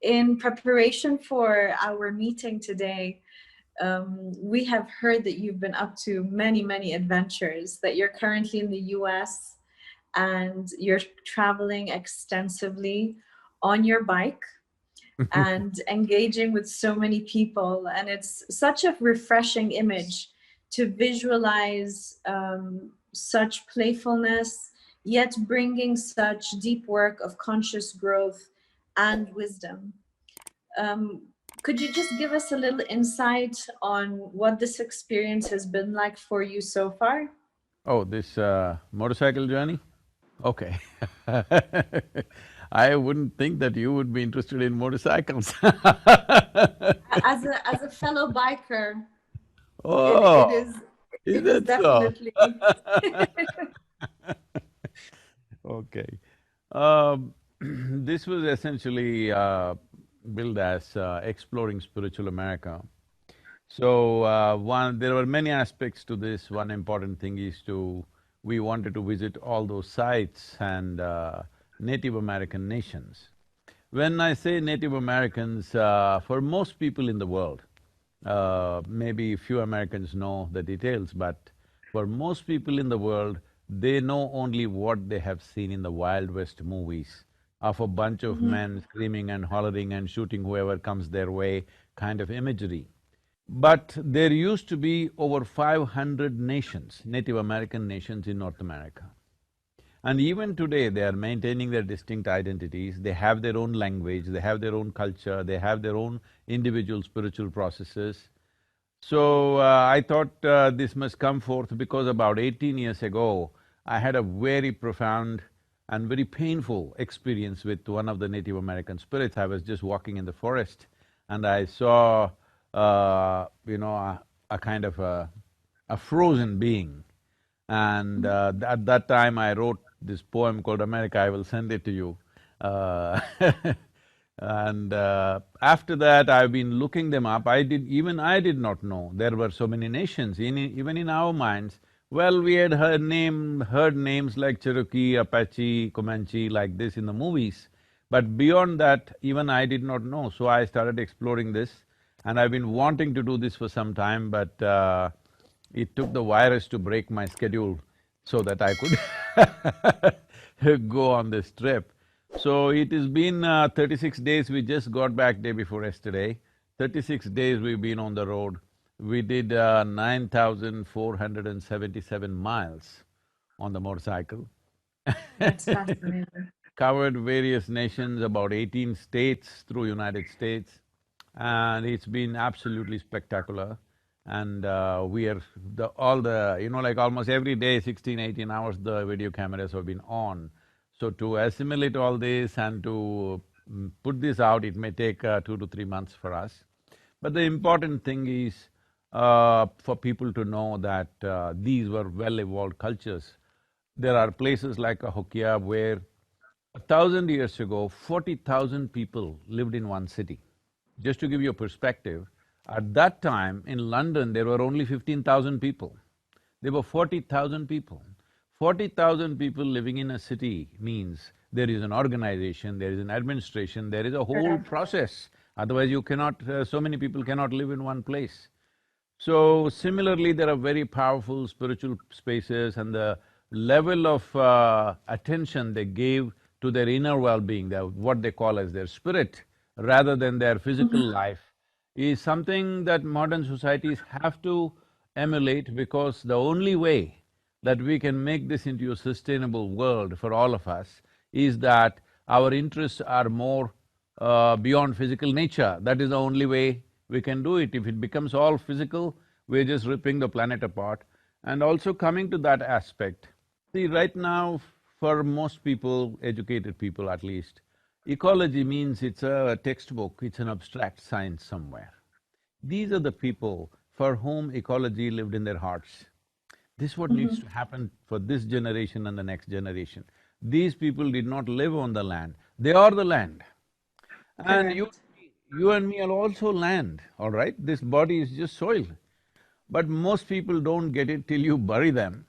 In preparation for our meeting today, we have heard that you've been up to many, many adventures, that you're currently in the US and you're traveling extensively on your bike and engaging with so many people. And it's such a refreshing image to visualize such playfulness, yet bringing such deep work of conscious growth and wisdom. Um, could you just give us a little insight on what this experience has been like for you so far? Oh, this motorcycle journey? Okay. I wouldn't think that you would be interested in motorcycles. As a fellow biker, Oh, is it is it so? definitely Okay. Um, this was essentially billed as Exploring Spiritual America. So, there were many aspects to this. One important thing is we wanted to visit all those sites and Native American nations. When I say Native Americans, for most people in the world, maybe few Americans know the details, but for most people in the world, they know only what they have seen in the Wild West movies of a bunch of Mhm. men screaming and hollering and shooting whoever comes their way kind of imagery. But there used to be over 500 nations, Native American nations in North America. And even today, they are maintaining their distinct identities, they have their own language, they have their own culture, they have their own individual spiritual processes. So, I thought this must come forth because about 18 years ago, I had a very profound and very painful experience with one of the Native American spirits. I was just walking in the forest and I saw, a kind of a frozen being. And at that time, I wrote this poem called America, I will send it to you. Uh, and after that, I've been looking them up. Even I did not know there were so many nations. Even in our minds, well, we had heard names like Cherokee, Apache, Comanche, like this in the movies. But beyond that, even I did not know. So I started exploring this, and I've been wanting to do this for some time, but it took the virus to break my schedule so that I could go on this trip. So it has been 36 days, we just got back day before yesterday. 36 days we've been on the road. We did 9,477 miles on the motorcycle. That's fascinating. Covered various nations, about 18 states through United States, and it's been absolutely spectacular. And we are all the, like almost every day, 16, 18 hours, the video cameras have been on. So to assimilate all this and to put this out, it may take 2 to 3 months for us. But the important thing is for people to know that these were well-evolved cultures. There are places like Hokia where 1,000 years ago, 40,000 people lived in one city. Just to give you a perspective, at that time in London there were only 15,000 people. There were 40,000 people. 40,000 people living in a city means there is an organization, there is an administration, there is a whole Correct. process. Otherwise you cannot… so many people cannot live in one place. So similarly, there are very powerful spiritual spaces, and the level of attention they gave to their inner well-being, what they call as their spirit, rather than their physical Mhm. life, is something that modern societies have to emulate, because the only way that we can make this into a sustainable world for all of us is that our interests are more beyond physical nature. That is the only way we can do it. If it becomes all physical, we're just ripping the planet apart. And also coming to that aspect, see, right now, for most people, educated people at least, ecology means it's a textbook, it's an abstract science somewhere. These are the people for whom ecology lived in their hearts. This is what needs Mhm. to happen for this generation and the next generation. These people did not live on the land, they are the land. And Correct. you and me are also land, all right? This body is just soil. But most people don't get it till you bury them.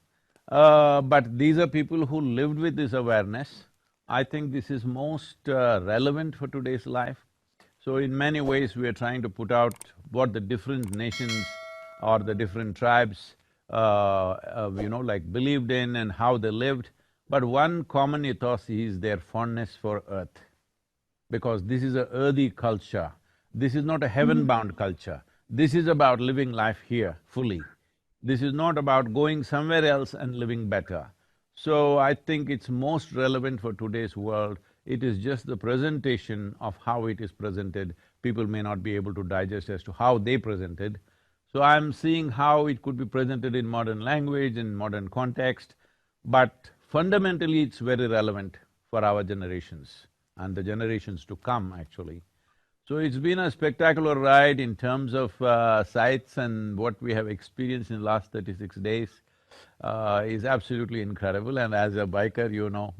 But these are people who lived with this awareness. I think this is most relevant for today's life. So in many ways, we are trying to put out what the different nations or the different tribes, like believed in and how they lived. But one common ethos is their fondness for earth, because this is a earthy culture. This is not a Mhm. heaven-bound culture. This is about living life here fully. This is not about going somewhere else and living better. So I think it's most relevant for today's world. It is just the presentation of how it is presented. People may not be able to digest as to how they presented. So I'm seeing how it could be presented in modern language, in modern context, but fundamentally it's very relevant for our generations and the generations to come, actually. So it's been a spectacular ride in terms of sights, and what we have experienced in the last 36 days is absolutely incredible, and as a biker, you know.